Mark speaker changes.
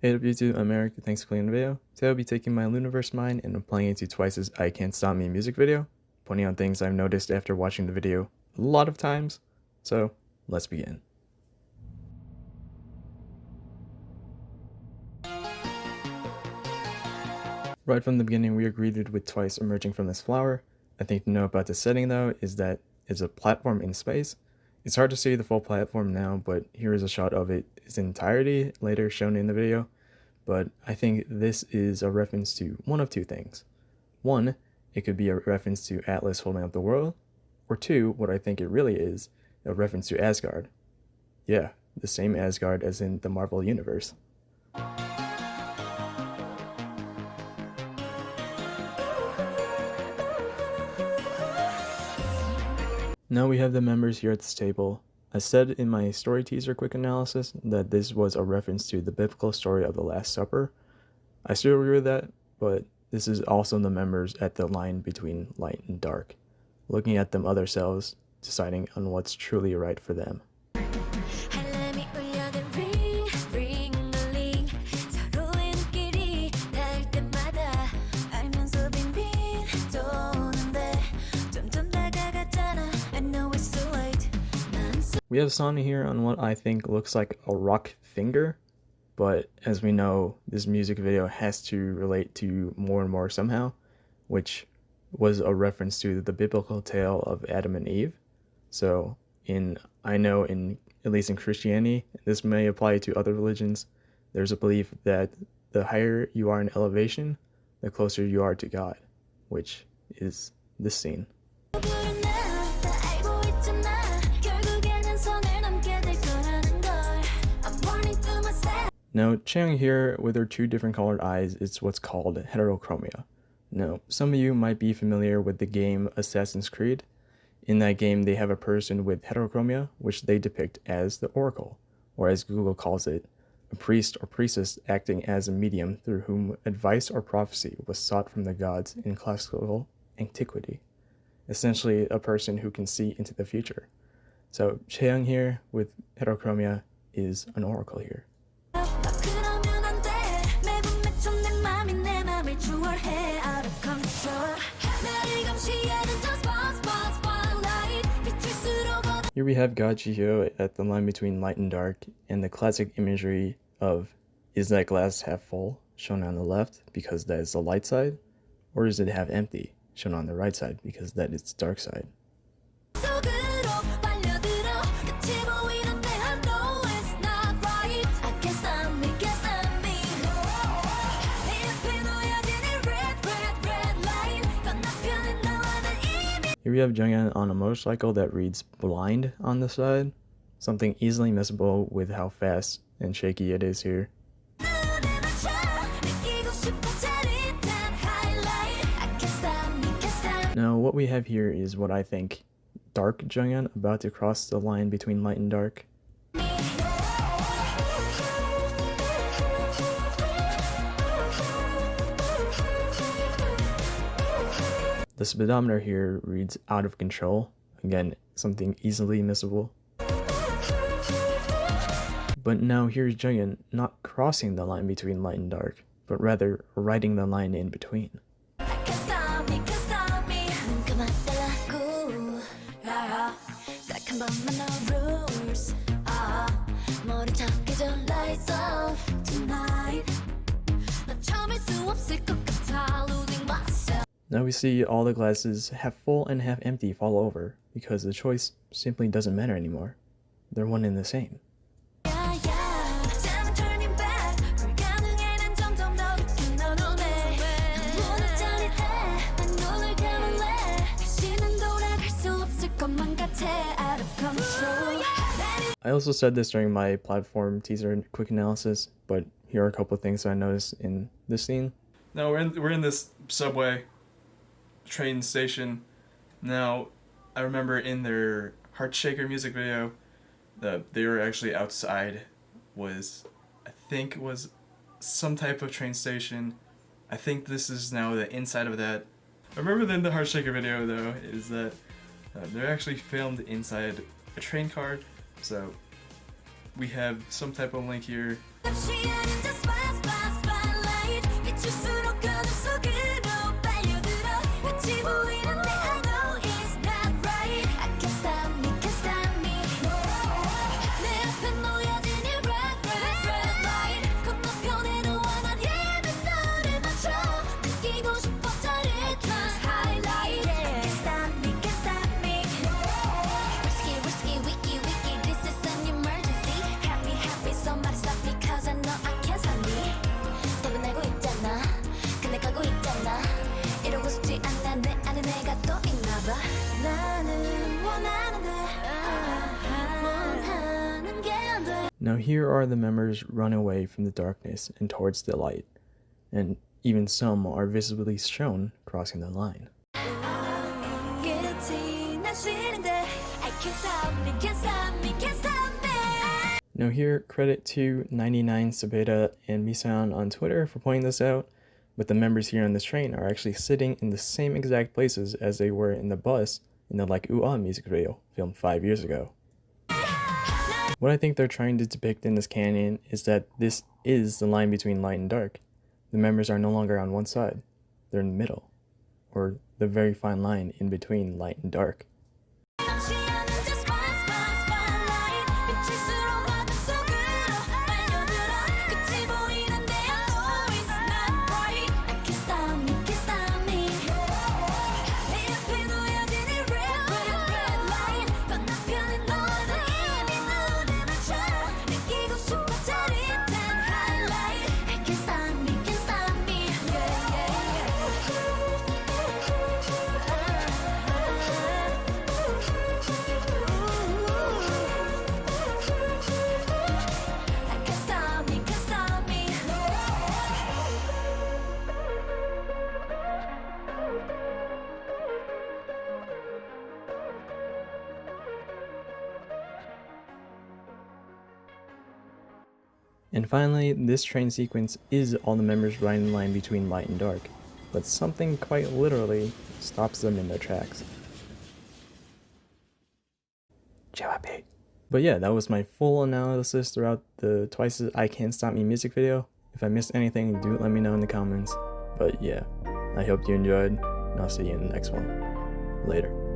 Speaker 1: Hey up YouTube, I'm Eric, thanks for clicking the video. Today I'll be taking my Luniverse mine and applying it to Twice's I Can't Stop Me music video, pointing out things I've noticed after watching the video a lot of times. So, let's begin. Right from the beginning we are greeted with Twice emerging from this flower. A thing to know about the setting though is that it's a platform in space. It's hard to see the full platform now, but here is a shot of its entirety later shown in the video. But I think this is a reference to one of two things. One, it could be a reference to Atlas holding up the world, or two, what I think it really is, a reference to Asgard. Yeah, the same Asgard as in the Marvel Universe. Now we have the members here at this table. I said in my story teaser quick analysis that this was a reference to the biblical story of the Last Supper. I still agree with that, but this is also the members at the line between light and dark, looking at them other selves, deciding on what's truly right for them. We have Sonny here on what I think looks like a rock finger, but as we know, this music video has to relate to more and more somehow, which was a reference to the biblical tale of Adam and Eve. So I know at least in Christianity, this may apply to other religions, there's a belief that the higher you are in elevation, the closer you are to God, which is this scene. Now, Chang here, with her two different colored eyes, is what's called heterochromia. Now, some of you might be familiar with the game Assassin's Creed. In that game, they have a person with heterochromia, which they depict as the Oracle, or as Google calls it, a priest or priestess acting as a medium through whom advice or prophecy was sought from the gods in classical antiquity. Essentially, a person who can see into the future. So, Chang here, with heterochromia, is an Oracle here. Here we have God Chihyo at the line between light and dark, and the classic imagery of, is that glass half full, shown on the left because that is the light side, or is it half empty, shown on the right side because that is the dark side. Here we have Junghyun on a motorcycle that reads blind on the side, something easily missable with how fast and shaky it is here. Now what we have here is what I think dark Junghyun about to cross the line between light and dark. The speedometer here reads out of control, again something easily missable. But now here's Junghyun not crossing the line between light and dark, but rather riding the line in between. Now we see all the glasses half full and half empty fall over, because the choice simply doesn't matter anymore. They're one and the same. I also said this during my platform teaser quick analysis, but here are a couple of things I noticed in this scene.
Speaker 2: Now we're in this subway train station. Now I remember in their Heart Shaker music video, they were actually outside, I think was some type of train station. I think this is now the inside of that. I remember in the Heart Shaker video though is that they're actually filmed inside a train car, so we have some type of link here.
Speaker 1: Now here are the members run away from the darkness and towards the light, and even some are visibly shown crossing the line. Now here, credit to 99 Sabeda and Misan on Twitter for pointing this out, but the members here on this train are actually sitting in the same exact places as they were in the bus in the Like Ooh Ah music video filmed 5 years ago. What I think they're trying to depict in this canon is that this is the line between light and dark. The members are no longer on one side, they're in the middle, or the very fine line in between light and dark. And finally, this train sequence is all the members riding the line between light and dark, but something quite literally stops them in their tracks. But yeah, that was my full analysis throughout the Twice I Can't Stop Me music video. If I missed anything, do let me know in the comments. But yeah, I hope you enjoyed, and I'll see you in the next one. Later.